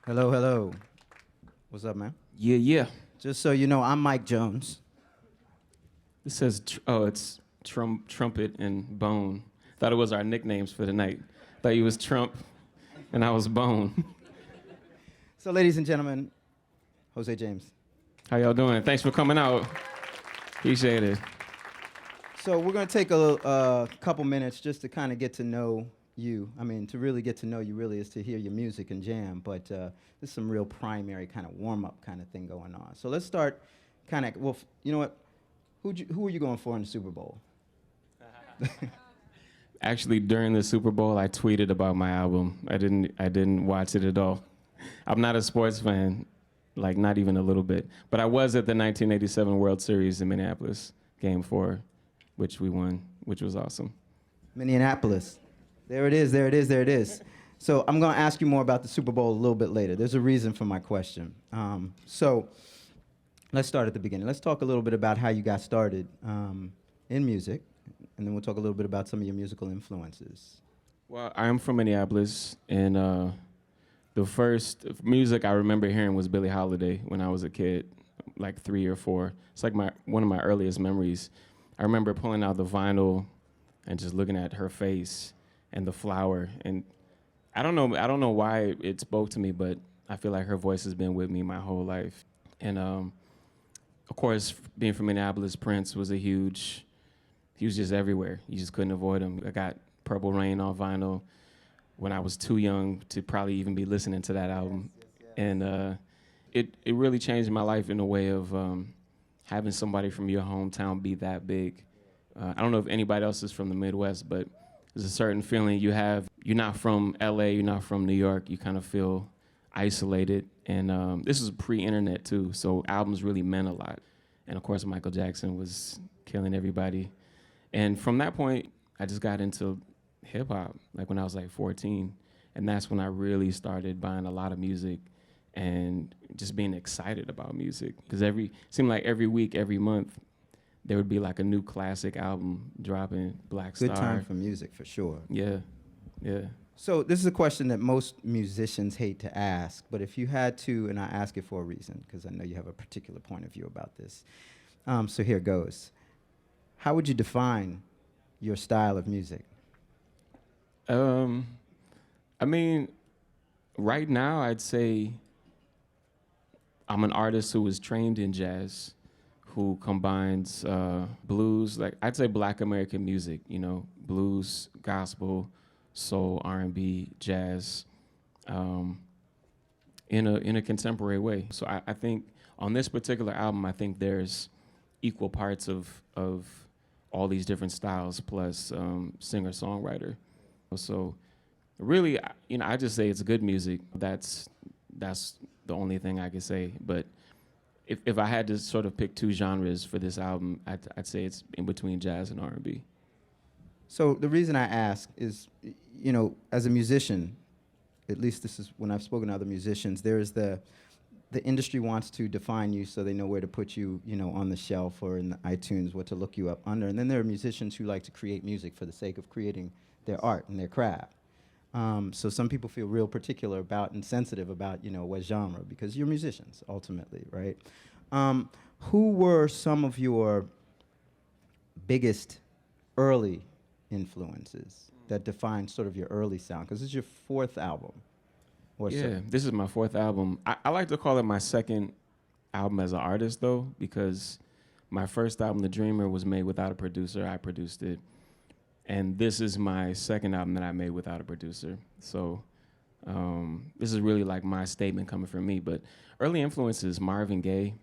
Hello, hello. What's up, man? Yeah, yeah. Just so you know, I'm Mike Jones. It says, it's Trumpet and Bone. Thought it was our nicknames for the night. Thought you was Trump and I was Bone. So, ladies and gentlemen, José James. How y'all doing? Thanks for coming out. Appreciate it. So, we're going to take a couple minutes just to kind of get to know you. I mean, to really get to know you really is to hear your music and jam, but this is some real primary kind of warm-up kind of thing going on. So let's start kind of, well, you know what? Who are you going for in the Super Bowl? Actually, during the Super Bowl, I tweeted about my album. I didn't watch it at all. I'm not a sports fan, like not even a little bit. But I was at the 1987 World Series in Minneapolis, Game 4, which we won, which was awesome. Minneapolis. There it is, there it is, there it is. So I'm going to ask you more about the Super Bowl a little bit later. There's a reason for my question. So let's start at the beginning. Let's talk a little bit about how you got started in music, and then we'll talk a little bit about some of your musical influences. Well, I'm from Minneapolis, and the first music I remember hearing was Billie Holiday when I was a kid, like 3 or 4. It's like one of my earliest memories. I remember pulling out the vinyl and just looking at her face and the flower, and I don't know why it spoke to me, but I feel like her voice has been with me my whole life. And of course, being from Minneapolis, Prince was he was just everywhere. You just couldn't avoid him. I got Purple Rain on vinyl when I was too young to probably even be listening to that album. And it really changed my life in a way of having somebody from your hometown be that big. I don't know if anybody else is from the Midwest, but there's a certain feeling you have. You're not from LA, you're not from New York, you kind of feel isolated. And this is pre-internet too, so albums really meant a lot. And of course, Michael Jackson was killing everybody. And from that point, I just got into hip hop, like when I was like 14. And that's when I really started buying a lot of music and just being excited about music. Because seemed like every week, every month, there would be like a new classic album dropping, Black Star. Good time for music, for sure. Yeah, yeah. So this is a question that most musicians hate to ask, but if you had to, and I ask it for a reason, because I know you have a particular point of view about this. So here goes. How would you define your style of music? I mean, right now I'd say I'm an artist who was trained in jazz, who combines blues, like I'd say Black American music, you know, blues, gospel, soul, R&B, jazz, in a contemporary way. So I think on this particular album, I think there's equal parts of all these different styles plus singer-songwriter. So really, I just say it's good music. That's the only thing I could say. But if I had to sort of pick two genres for this album, I'd say it's in between jazz and R&B. So the reason I ask is, you know, as a musician, at least this is when I've spoken to other musicians, there is the industry wants to define you so they know where to put you, you know, on the shelf or in the iTunes, what to look you up under. And then there are musicians who like to create music for the sake of creating their art and their craft. So some people feel real particular about and sensitive about, you know, what genre, because you're musicians, ultimately, right? Who were some of your biggest early influences that define sort of your early sound? Because this is your 4th album. Or Yeah, so. this is my 4th album. I like to call it my 2nd album as an artist, though, because my first album, The Dreamer, was made without a producer. I produced it. And this is my 2nd album that I made without a producer. So this is really like my statement coming from me. But early influences, Marvin Gaye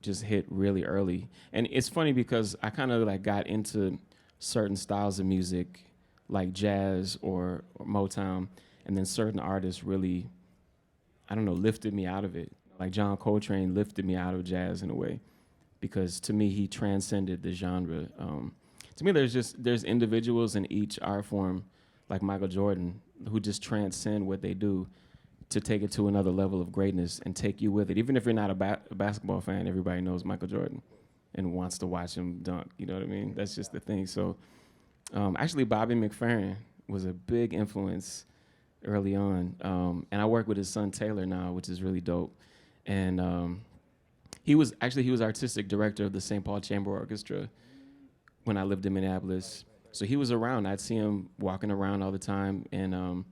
just hit really early. And it's funny because I kind of like got into certain styles of music like jazz or Motown, and then certain artists really, I don't know, lifted me out of it. Like John Coltrane lifted me out of jazz in a way, because to me he transcended the genre. To me, there's individuals in each art form, like Michael Jordan, who just transcend what they do to take it to another level of greatness and take you with it. Even if you're not a basketball fan, everybody knows Michael Jordan and wants to watch him dunk. You know what I mean? That's just the thing. So actually, Bobby McFerrin was a big influence early on. And I work with his son Taylor now, which is really dope. And he was artistic director of the St. Paul Chamber Orchestra when I lived in Minneapolis. So he was around. I'd see him walking around all the time, and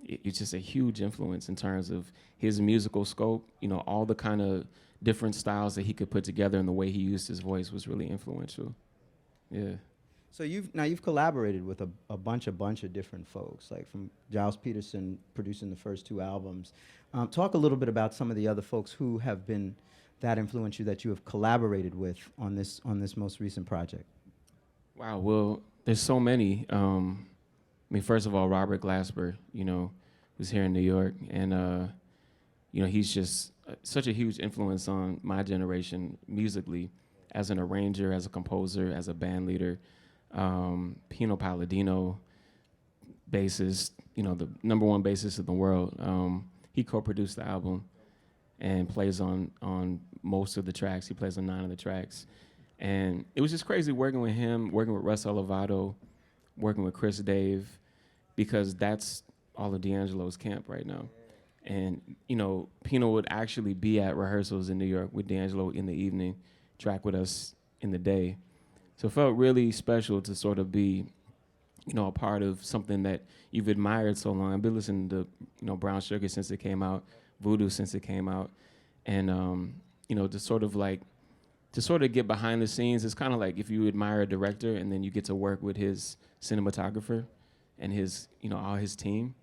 it's just a huge influence in terms of his musical scope. You know, all the kind of different styles that he could put together, and the way he used his voice was really influential. Yeah. So you've collaborated with a bunch of different folks, like from Giles Peterson producing the first two albums. Talk a little bit about some of the other folks who have been that influential that you have collaborated with on this most recent project. Wow. Well, there's so many. I mean, first of all, Robert Glasper, you know, who's here in New York, and you know, he's just such a huge influence on my generation musically, as an arranger, as a composer, as a band leader. Pino Palladino, bassist, you know, the number one bassist in the world. He co-produced the album and plays on most of the tracks. He plays on 9 of the tracks. And it was just crazy working with him, working with Russ Elevato, working with Chris Dave, because that's all of D'Angelo's camp right now. And, you know, Pino would actually be at rehearsals in New York with D'Angelo in the evening, track with us in the day. So it felt really special to sort of be, you know, a part of something that you've admired so long. I've been listening to, you know, Brown Sugar since it came out, Voodoo since it came out. And, you know, to sort of get behind the scenes, it's kind of like if you admire a director and then you get to work with his cinematographer and his, you know, all his team.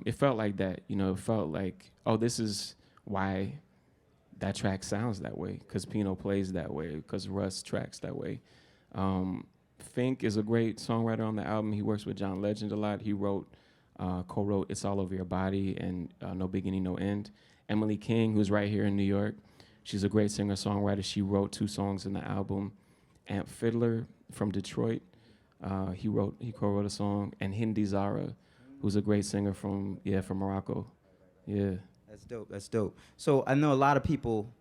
It felt like that, you know, it felt like, oh, this is why that track sounds that way, because Pino plays that way, because Russ tracks that way. Fink is a great songwriter on the album. He works with John Legend a lot. He co-wrote It's All Over Your Body and No Beginning, No End. Emily King, who's right here in New York, she's a great singer-songwriter. She wrote 2 songs in the album. Amp Fiddler from Detroit, he co-wrote a song. And Hindi Zara, who's a great singer from Morocco. Yeah. That's dope. So I know a lot of people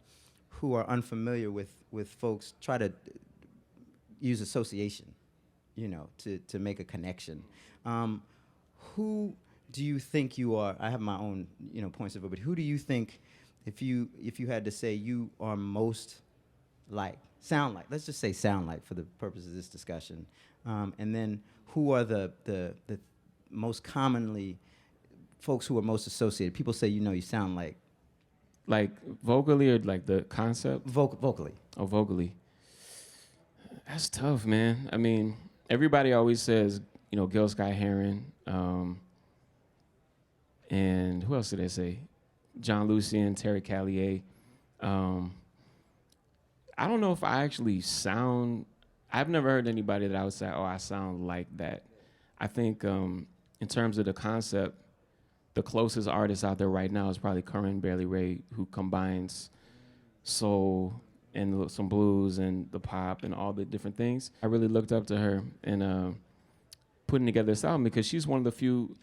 who are unfamiliar with folks try to use association, you know, to make a connection. Who do you think you are? I have my own, you know, points of view, but who do you think, if you had to say you are most like, sound like, let's just say sound like for the purpose of this discussion, and then who are the most commonly folks who are most associated? People say, you know, you sound like. Like vocally or like the concept? Vocally. Oh, vocally. That's tough, man. I mean, everybody always says, you know, Gil Scott Heron, and who else did they say? John Lucien, Terry Callier. I don't know if I actually sound, I've never heard anybody that I would say, oh, I sound like that. I think in terms of the concept, the closest artist out there right now is probably Corinne Bailey Rae, who combines soul and some blues and the pop and all the different things. I really looked up to her in putting together this album, because she's one of the few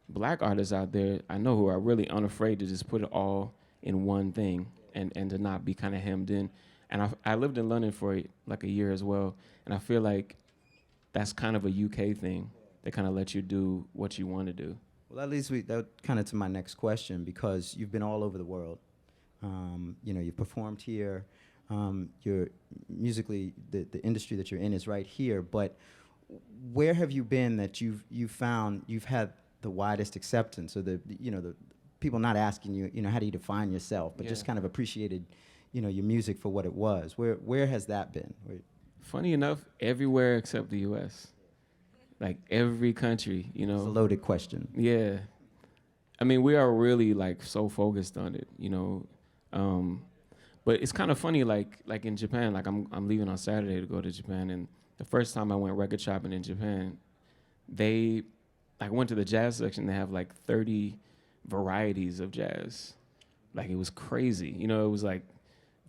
Black artists out there I know who are really unafraid to just put it all in one thing and to not be kind of hemmed in. And I lived in London for like a year as well, and I feel like that's kind of a UK thing. They kind of let you do what you want to do. Well, that leads that kind of to my next question, because you've been all over the world. You know, you've performed here. You're musically, the industry that you're in is right here. But where have you been that you've found you've had the widest acceptance, or the people not asking you, you know, how do you define yourself, but just kind of appreciated, you know, your music for what it was? Where has that been? Funny enough, everywhere except the U.S. Like every country, you know. It's a loaded question. Yeah. I mean, we are really like so focused on it, you know. But it's kind of funny, like in Japan, like I'm leaving on Saturday to go to Japan, and the first time I went record shopping in Japan, they like went to the jazz section. They have like 30 varieties of jazz. Like it was crazy, you know. It was like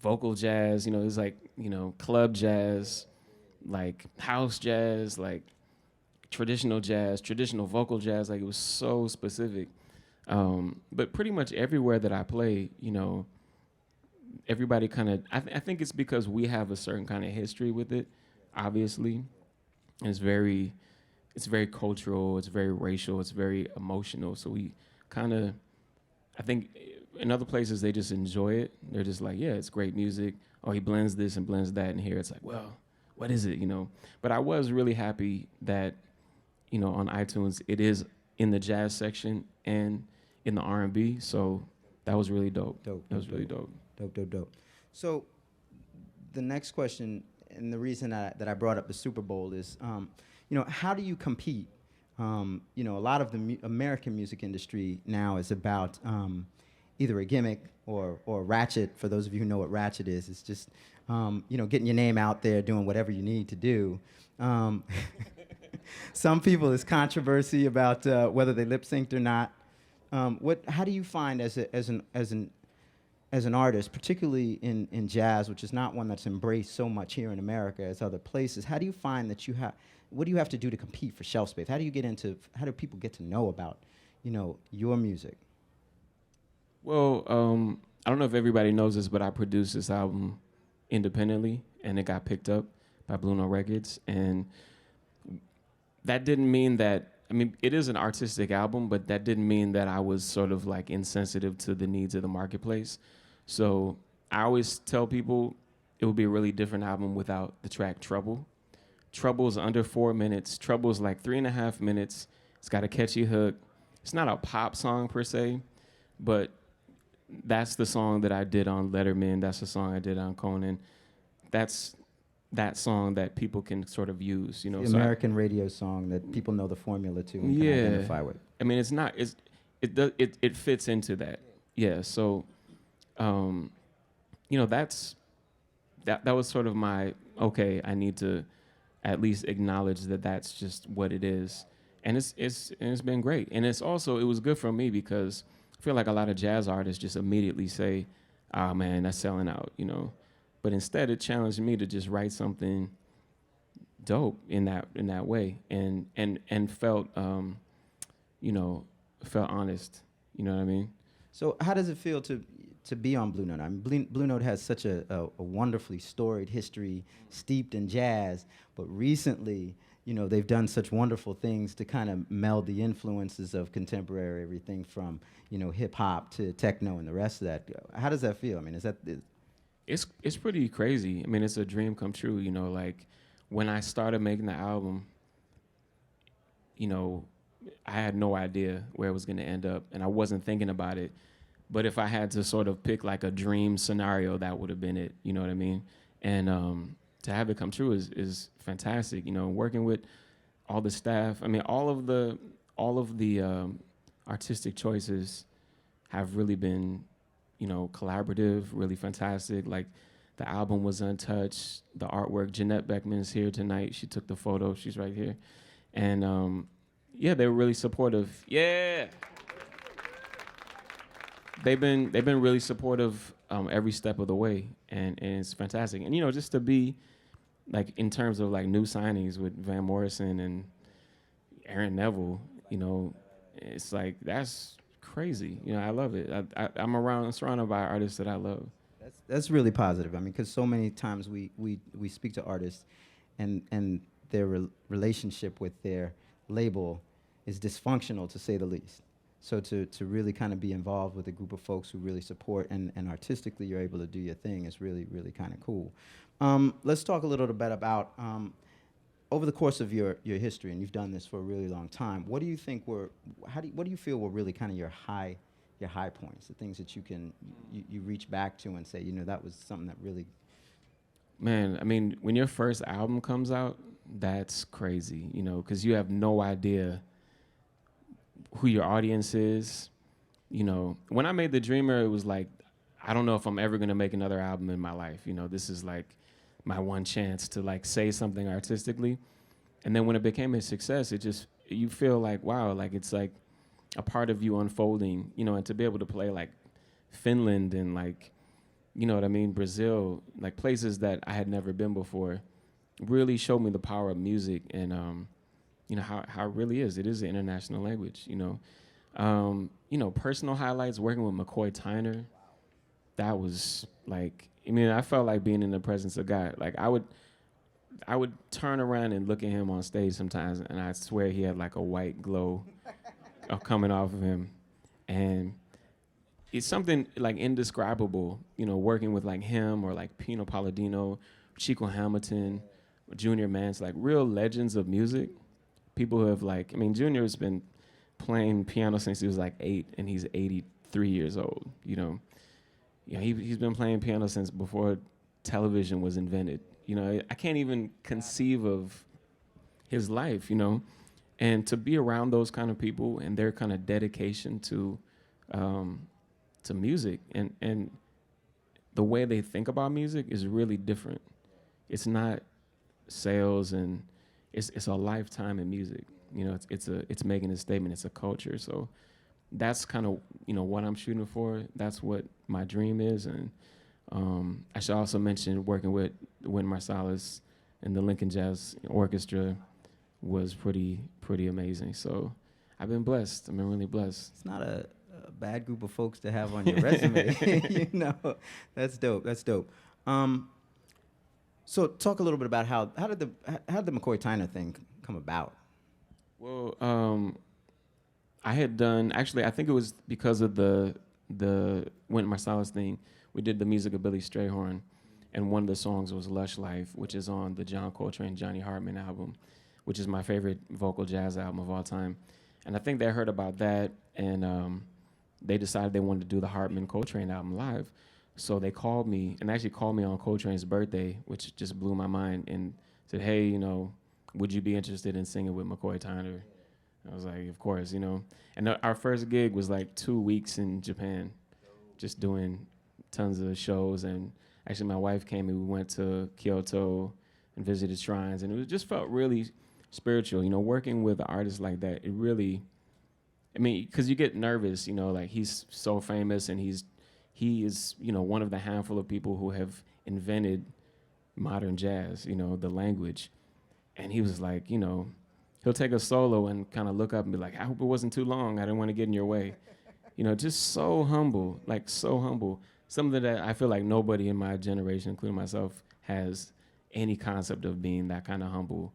vocal jazz, you know. It was like, you know, club jazz, like house jazz, like traditional jazz, traditional vocal jazz. Like it was so specific. But pretty much everywhere that I play, you know, everybody kind of, I think it's because we have a certain kind of history with it, obviously. And it's very it's very cultural, it's very racial, it's very emotional. So we kind of, I think in other places they just enjoy it. They're just like, yeah, it's great music. Oh, he blends this and blends that, and here it's like, well, what is it, But I was really happy that, on iTunes it is in the jazz section and in the R&B. So that was really dope. Dope, That was dope, really dope, dope. dope, dope, dope. So the next question, and the reason that I brought up the Super Bowl is, how do you compete? A lot of the American music industry now is about either a gimmick or ratchet. For those of you who know what ratchet is, it's just getting your name out there, doing whatever you need to do. Um, some people, it's controversy about whether they lip synced or not. How do you find as an artist, particularly in jazz, which is not one that's embraced so much here in America as other places, how do you find that what do you have to do to compete for shelf space? How do people get to know about, your music? Well, I don't know if everybody knows this, but I produced this album independently, and it got picked up by Blue Note Records. And that didn't mean that, I mean, it is an artistic album, but that didn't mean that I was sort of like insensitive to the needs of the marketplace. So I always tell people it would be a really different album without the track Trouble. Trouble is under 4 minutes. Trouble is like 3.5 minutes. It's got a catchy hook. It's not a pop song per se, but that's the song that I did on Letterman. That's the song I did on Conan. That's that song that people can sort of use, The So American radio song that people know the formula to and can identify with. I mean, it fits into that. Yeah. So, that's that was sort of my okay. I need to at least acknowledge that that's just what it is, and it's been great. And it was good for me because I feel like a lot of jazz artists just immediately say, "Oh man, that's selling out," But instead, it challenged me to just write something dope in that way, and felt felt honest. You know what I mean? So how does it feel to be on Blue Note? I mean, Blue Note has such a wonderfully storied history steeped in jazz, but recently, they've done such wonderful things to kind of meld the influences of contemporary, everything from, hip hop to techno and the rest of that. How does that feel? I mean, It's pretty crazy. I mean, it's a dream come true. Like when I started making the album, I had no idea where it was going to end up, and I wasn't thinking about it. But if I had to sort of pick like a dream scenario, that would have been it. You know what I mean? And to have it come true is fantastic. Working with all the staff. I mean, all of the artistic choices have really been, collaborative, really fantastic. Like the album was untouched. The artwork. Jeanette Beckman is here tonight. She took the photo. She's right here, and they were really supportive. Yeah. They've been really supportive every step of the way, and it's fantastic. And just to be like in terms of like new signings with Van Morrison and Aaron Neville, it's like that's crazy. I love it. I'm surrounded by artists that I love. That's really positive. I mean, because so many times we speak to artists, and their relationship with their label is dysfunctional, to say the least. So to really kind of be involved with a group of folks who really support and artistically you're able to do your thing is really, really kind of cool. Let's talk a little bit about, over the course of your history, and you've done this for a really long time, what do you think what do you feel were really kind of your high points, the things that you reach back to and say, that was something that really... Man, I mean, when your first album comes out, that's crazy, because you have no idea who your audience is. When I made The Dreamer, it was like, I don't know if I'm ever gonna make another album in my life. This is like my one chance to like say something artistically. And then when it became a success, you feel like, wow, like it's like a part of you unfolding, and to be able to play like Finland and like, Brazil, like places that I had never been before, really showed me the power of music and how it really is. It is an international language, personal highlights, working with McCoy Tyner. That was like, I felt like being in the presence of God. Like I would turn around and look at him on stage sometimes, and I swear he had like a white glow coming off of him, and it's something like indescribable, working with like him or like Pino Palladino, Chico Hamilton, Junior Mance, like real legends of music. People who have like, I mean, Junior's been playing piano since he was like 8, and he's 83 years old. He's been playing piano since before television was invented. I can't even conceive of his life. And to be around those kind of people and their kind of dedication to music and the way they think about music is really different. It's not sales, and it's a lifetime in music. It's making a statement. It's a culture. So that's kind of what I'm shooting for. That's what my dream is. And I should also mention working with Wynton Marsalis and the Lincoln Jazz Orchestra was pretty amazing. So I've been blessed. I've been really blessed. It's not a bad group of folks to have on your resume. That's dope. That's dope. So talk a little bit about how did the McCoy Tyner thing come about? Well, I had done, actually, I think it was because of the Wynton Marsalis thing. We did the music of Billy Strayhorn, and one of the songs was Lush Life, which is on the John Coltrane, Johnny Hartman album, which is my favorite vocal jazz album of all time. And I think they heard about that, and they decided they wanted to do the Hartman Coltrane album live. So they called me, and actually called me on Coltrane's birthday, which just blew my mind, and said, hey, would you be interested in singing with McCoy Tyner? I was like, of course, And our first gig was like 2 weeks in Japan, just doing tons of shows. And actually my wife came and we went to Kyoto and visited shrines, and it just felt really spiritual. Working with artists like that, it really, because you get nervous, like he's so famous, and he is, one of the handful of people who have invented modern jazz, the language. And he was like, he'll take a solo and kind of look up and be like, I hope it wasn't too long. I didn't want to get in your way. Just so humble, like so humble. Something that I feel like nobody in my generation, including myself, has any concept of being that kind of humble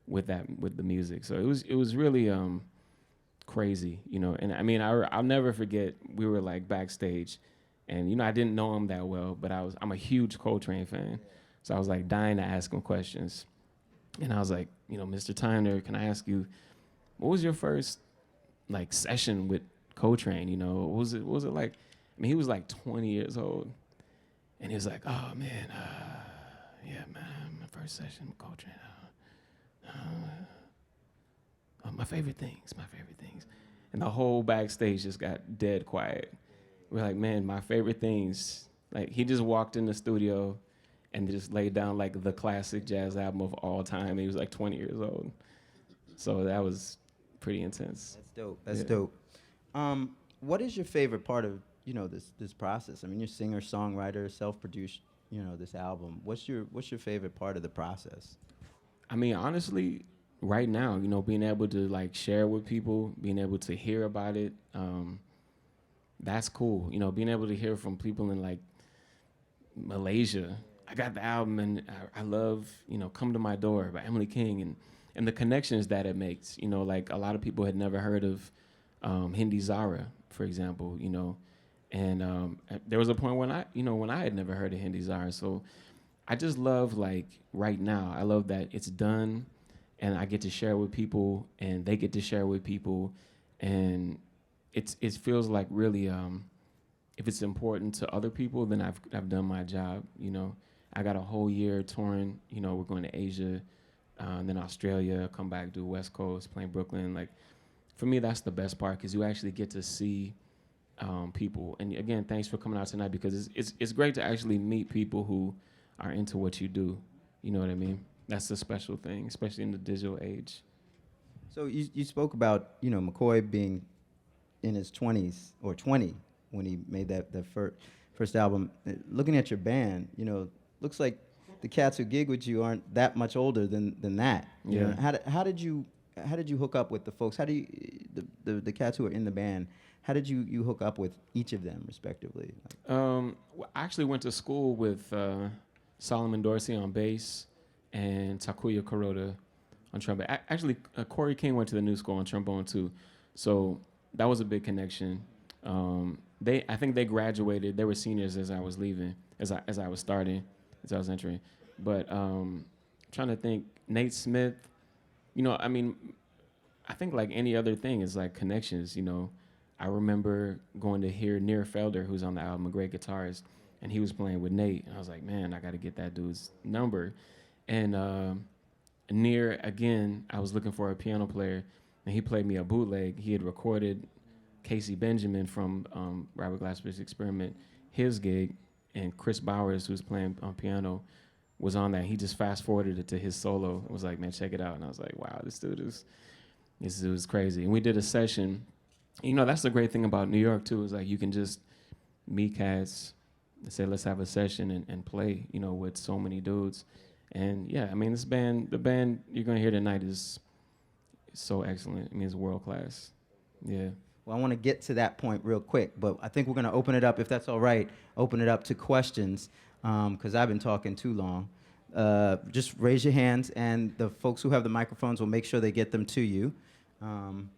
with the music. So it was really crazy, And I'll never forget, we were like backstage, and I didn't know him that well, but I'm a huge Coltrane fan. So I was like dying to ask him questions. And I was like, Mr. Tyner, can I ask you, what was your first like session with Coltrane? What was it like? He was like 20 years old, and he was like, oh man, yeah, man, my first session with Coltrane. My favorite things. And the whole backstage just got dead quiet. We're like, man, my favorite things. Like, he just walked in the studio and just laid down like the classic jazz album of all time. He was like 20 years old. So that was pretty intense. That's dope. That's dope. What is your favorite part of, this process? You're singer, songwriter, self-produced, this album. What's your favorite part of the process? Honestly, right now, being able to like share with people, being able to hear about it, that's cool. Being able to hear from people in like Malaysia. I got the album, and I love, Come to My Door by Emily King, and the connections that it makes. Like a lot of people had never heard of Hindi Zara, for example, and there was a point when I had never heard of Hindi Zara. So I just love, like, right now, I love that it's done, and I get to share with people, and they get to share with people, and it feels like really, if it's important to other people, then I've done my job. I got a whole year touring. We're going to Asia, then Australia, come back, do West Coast, playing Brooklyn. Like, for me, that's the best part, because you actually get to see people. And again, thanks for coming out tonight, because it's great to actually meet people who are into what you do. You know what I mean? That's the special thing, especially in the digital age. So you spoke about, McCoy being in his 20s, or 20, when he made that first album. Looking at your band, looks like the cats who gig with you aren't that much older than that. Yeah. How did you hook up with the folks? How do you the cats who are in the band? How did you hook up with each of them respectively? I actually went to school with Solomon Dorsey on bass, and Takuya Kuroda on trombone. Actually, Corey King went to the new school on trombone too, so that was a big connection. I think they graduated. They were seniors as I was leaving, as I was starting, as I was entering. But trying to think, Nate Smith. I mean, I think like any other thing is like connections. I remember going to hear Near Felder, who's on the album, a great guitarist, and he was playing with Nate. And I was like, man, I got to get that dude's number. And Near, again, I was looking for a piano player, and he played me a bootleg. He had recorded Casey Benjamin from Robert Glasper's Experiment, his gig, and Chris Bowers, who's playing on piano, was on that. He just fast forwarded it to his solo and was like, man, check it out. And I was like, wow, this dude is crazy. And we did a session. That's the great thing about New York too, is like you can just meet cats and say, let's have a session and play, with so many dudes. And yeah, I mean, the band you're gonna hear tonight is so excellent. I mean, it's world class. Yeah. Well, I want to get to that point real quick, but I think we're going to open it up, if that's all right, open it up to questions, because I've been talking too long. Just raise your hands, and the folks who have the microphones will make sure they get them to you. When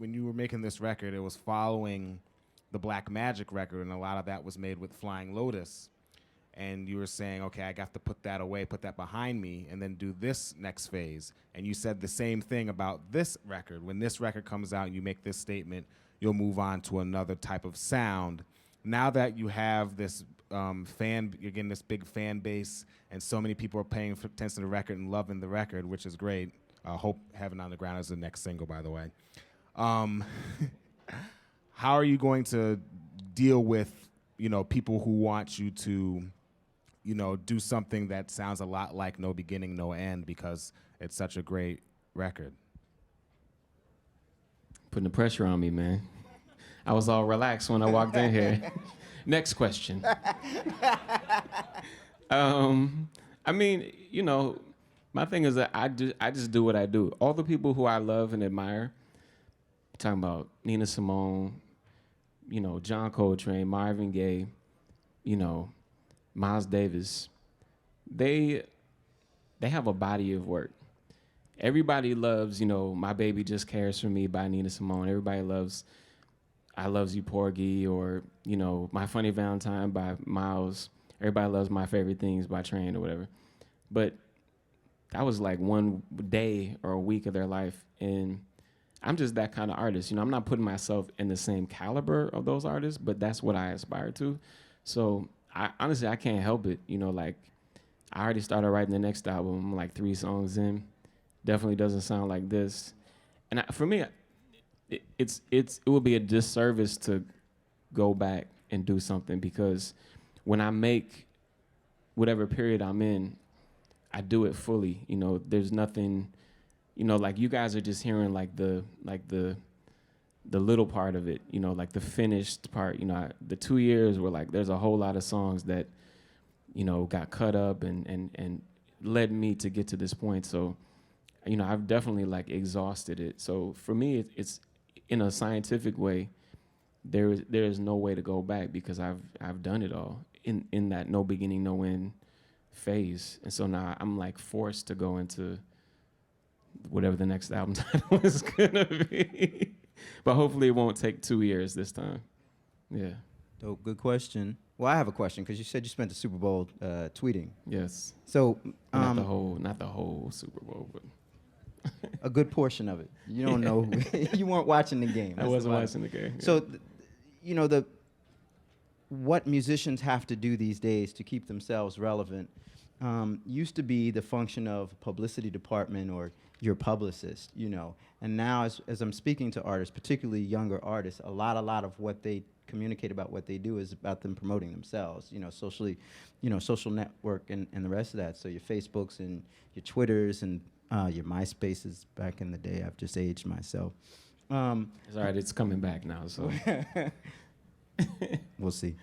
you were making this record, it was following the Black Magic record, and a lot of that was made with Flying Lotus. And you were saying, okay, I got to put that away, put that behind me, and then do this next phase. And you said the same thing about this record. When this record comes out and you make this statement, you'll move on to another type of sound. Now that you have this you're getting this big fan base, and so many people are paying attention to the record and loving the record, which is great. Hope Heaven on the Ground is the next single, by the way. How are you going to deal with, people who want you to, do something that sounds a lot like No Beginning, No End, because it's such a great record? Putting the pressure on me, man. I was all relaxed when I walked in here. Next question. I mean, my thing is that I just do what I do. All the people who I love and admire, talking about Nina Simone, John Coltrane, Marvin Gaye, Miles Davis, they have a body of work. Everybody loves, My Baby Just Cares for Me by Nina Simone. Everybody loves I Loves You Porgy, or, My Funny Valentine by Miles. Everybody loves My Favorite Things by Train or whatever. But that was like one day or a week of their life. And I'm just that kind of artist. I'm not putting myself in the same caliber of those artists, but that's what I aspire to. So honestly, I can't help it. Like I already started writing the next album. I'm like 3 songs in. Definitely doesn't sound like this. And for me, it would be a disservice to go back and do something, because when I make whatever period I'm in, I do it fully. There's nothing, like you guys are just hearing like the little part of it, like the finished part. The 2 years were like, there's a whole lot of songs that, got cut up and led me to get to this point. So, I've definitely like exhausted it. So for me, it's in a scientific way, there is no way to go back, because I've done it all in that no beginning, no end phase. And so now I'm like forced to go into whatever the next album title is gonna be. But hopefully it won't take 2 years this time. Yeah. Dope. Good question. Well, I have a question, because you said you spent the Super Bowl tweeting. Yes. So not the whole Super Bowl, but a good portion of it. You don't know. You weren't watching the game. I wasn't watching the game. Yeah. So, what musicians have to do these days to keep themselves relevant used to be the function of publicity department or your publicist, And now, as I'm speaking to artists, particularly younger artists, a lot of what they communicate about what they do is about them promoting themselves, socially, social network and the rest of that. So your Facebooks and your Twitters and your MySpaces back in the day. I've just aged myself. It's all right. It's coming back now, so we'll see.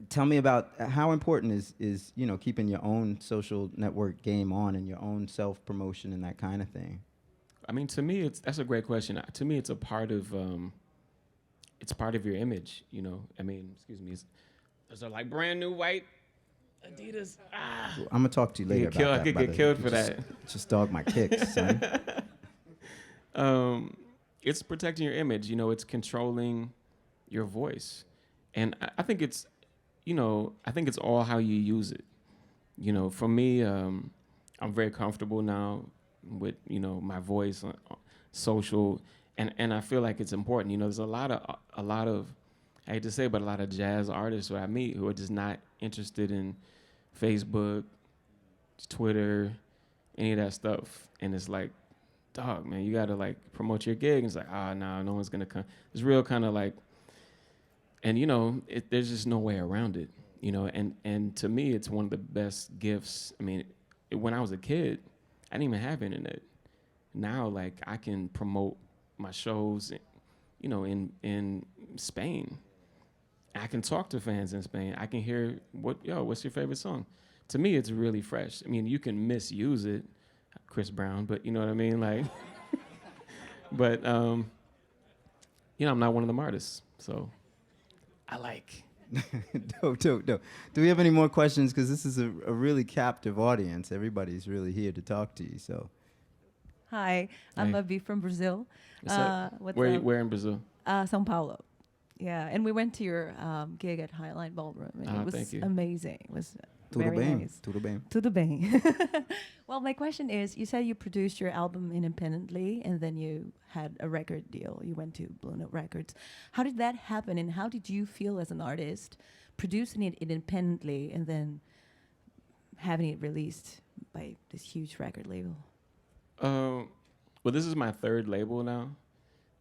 Tell me about how important is keeping your own social network game on and your own self promotion and that kind of thing. I mean, to me, that's a great question. To me, it's a part of your image. I mean, excuse me. Those are like brand new white Adidas. Ah. I'm gonna talk to you later I about that. could get killed for that. Just dog my kicks, son. It's protecting your image. You know, it's controlling your voice, and I think it's, I think it's all how you use it. You know, for me, I'm very comfortable now with my voice on social, and I feel like it's important. You know, there's a lot of I hate to say, but a lot of jazz artists who I meet who are just not interested in Facebook, Twitter, any of that stuff, and it's like, dog, man, you gotta like promote your gig. And it's like, no one's gonna come. It's real kind of like, and there's just no way around it. And to me, it's one of the best gifts. I mean, when I was a kid, I didn't even have internet. Now, like, I can promote my shows, in Spain. I can talk to fans in Spain. I can hear what's your favorite song? To me, it's really fresh. I mean, you can misuse it, Chris Brown, but you know what I mean? Like, but, I'm not one of them artists, so I like. Dope. Do we have any more questions? Because this is a really captive audience. Everybody's really here to talk to you, so. Hi, I'm Hey. Avi from Brazil. What's up? What's Where, up? where in Brazil? São Paulo. Yeah, and we went to your gig at Highline Ballroom. And it was Thank you. amazing. It was Tudo very bem? nice. Tudo bem. Tudo bem. Well, my question is, you said you produced your album independently, and then you had a record deal. You went to Blue Note Records. How did that happen, and how did you feel as an artist producing it independently and then having it released by this huge record label? Well, this is my third label now,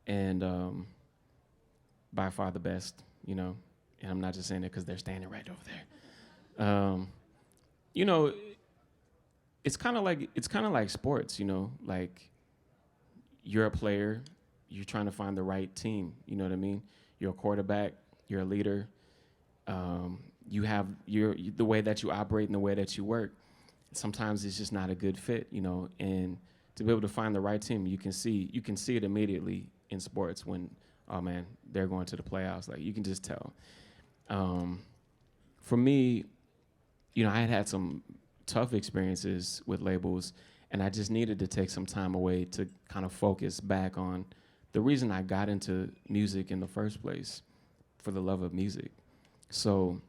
and by far the best, and I'm not just saying it because they're standing right over there. It's kind of like sports, like you're a player, you're trying to find the right team. You know what I mean? You're a quarterback, you're a leader. You have the way that you operate and the way that you work. Sometimes it's just not a good fit, and to be able to find the right team, you can see it immediately in sports when, oh man, they're going to the playoffs. Like, you can just tell. For me, I had some tough experiences with labels, and I just needed to take some time away to kind of focus back on the reason I got into music in the first place, for the love of music. So,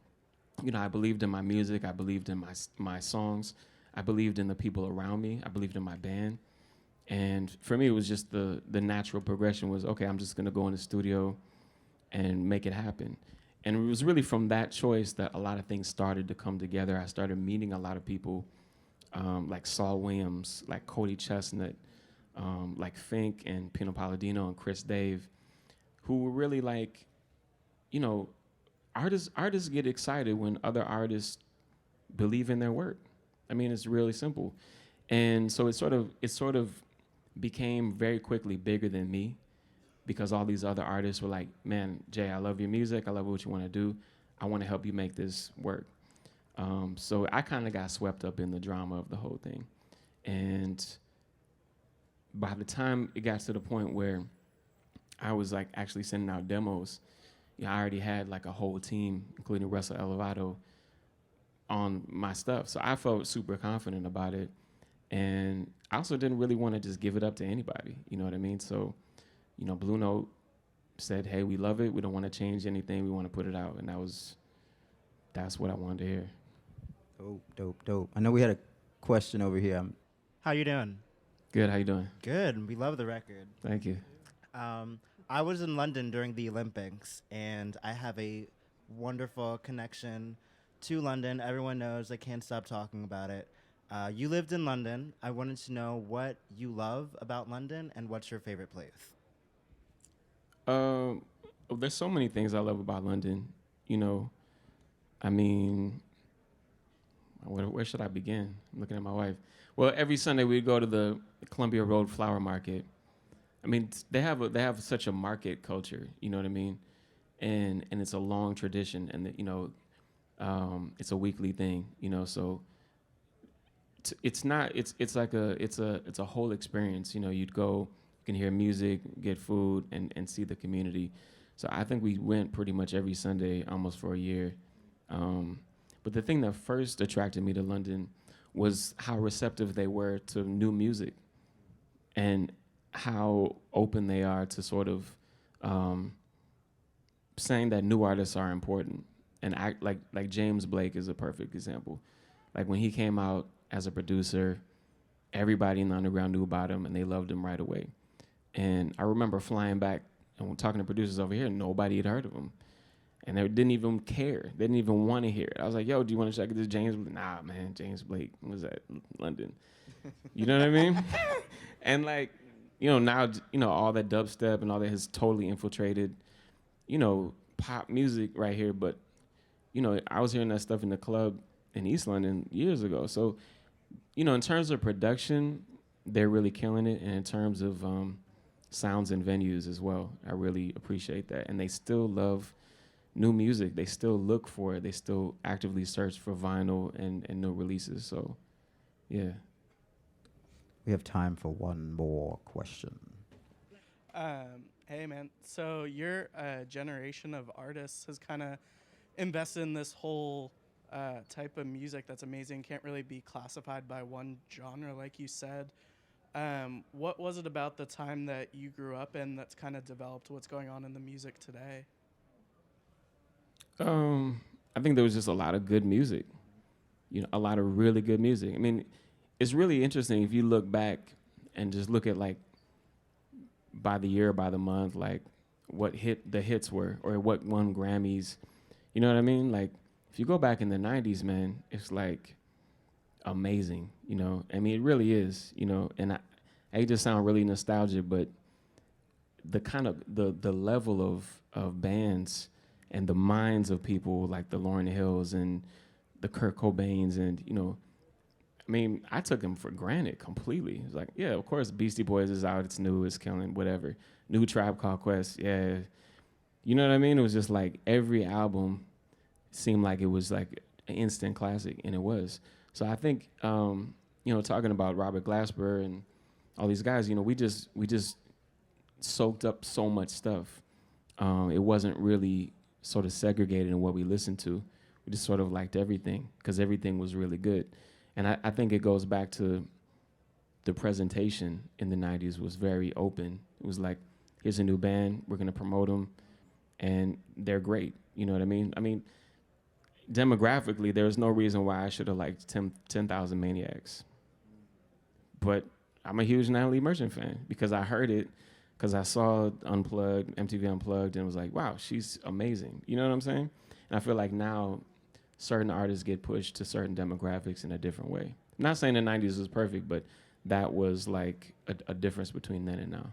I believed in my music, I believed in my songs, I believed in the people around me, I believed in my band. And for me, it was just the natural progression was, okay, I'm just gonna go in the studio and make it happen. And it was really from that choice that a lot of things started to come together. I started meeting a lot of people, like Saul Williams, like Cody Chestnut, like Fink and Pino Palladino and Chris Dave, who were really like, artists get excited when other artists believe in their work. I mean, it's really simple. And so it sort of became very quickly bigger than me, because all these other artists were like, man, Jay, I love your music. I love what you want to do. I want to help you make this work. So I kind of got swept up in the drama of the whole thing. And by the time it got to the point where I was like actually sending out demos, I already had like a whole team, including Russell Elevado, on my stuff. So I felt super confident about it. And I also didn't really want to just give it up to anybody. You know what I mean? So, Blue Note said, hey, we love it. We don't want to change anything. We want to put it out. And that's what I wanted to hear. Dope. I know we had a question over here. How you doing? Good. How you doing? Good. We love the record. Thank you. I was in London during the Olympics, and I have a wonderful connection to London. Everyone knows I can't stop talking about it. You lived in London. I wanted to know what you love about London and what's your favorite place. There's so many things I love about London. I mean, where should I begin? I'm looking at my wife. Well, every Sunday we go to the Columbia Road Flower Market. I mean, they have such a market culture. You know what I mean? And it's a long tradition, and it's a weekly thing. So it's a whole experience. You'd go, you can hear music, get food, and see the community. So I think we went pretty much every Sunday almost for a year. But the thing that first attracted me to London was how receptive they were to new music and how open they are to sort of saying that new artists are important. And act like James Blake is a perfect example. Like when he came out as a producer, everybody in the underground knew about him and they loved him right away. And I remember flying back and talking to producers over here, nobody had heard of him. And they didn't even care. They didn't even want to hear it. I was like, yo, do you want to check this James Blake? Nah, man, James Blake was at London. You know what I mean? And like, now, all that dubstep and all that has totally infiltrated, pop music right here. But, I was hearing that stuff in the club in East London years ago. So, in terms of production, they're really killing it. And in terms of sounds and venues as well, I really appreciate that. And they still love new music. They still look for it. They still actively search for vinyl and new releases. So, yeah. We have time for one more question. Hey, man. So your generation of artists has kind of invested in this whole type of music that's amazing. Can't really be classified by one genre, like you said. What was it about the time that you grew up in that's kind of developed what's going on in the music today? I think there was just a lot of good music, a lot of really good music. I mean, it's really interesting if you look back and just look at like by the year, by the month, like what the hits were or what won Grammys. You know what I mean? Like if you go back in the 90s, man, it's like amazing, I mean, it really is, and I hate to sound really nostalgic, but the kind of the level of bands and the minds of people like the Lauryn Hills and the Kurt Cobains and, I mean, I took them for granted completely. It's like, yeah, of course, Beastie Boys is out, it's new, it's killing, whatever. New Tribe Called Quest, yeah. You know what I mean? It was just like every album seemed like it was like an instant classic, and it was. So I think, talking about Robert Glasper and all these guys, we just soaked up so much stuff. It wasn't really sort of segregated in what we listened to. We just sort of liked everything because everything was really good. And I think it goes back to the presentation in the 90s was very open. It was like, here's a new band, we're going to promote them, and they're great. You know what I mean? I mean, demographically, there's no reason why I should have liked 10,000 Maniacs. But I'm a huge Natalie Merchant fan because I heard it, because I saw Unplugged, MTV Unplugged, and was like, wow, she's amazing. You know what I'm saying? And I feel like now certain artists get pushed to certain demographics in a different way. I'm not saying the 90s was perfect, but that was like a difference between then and now.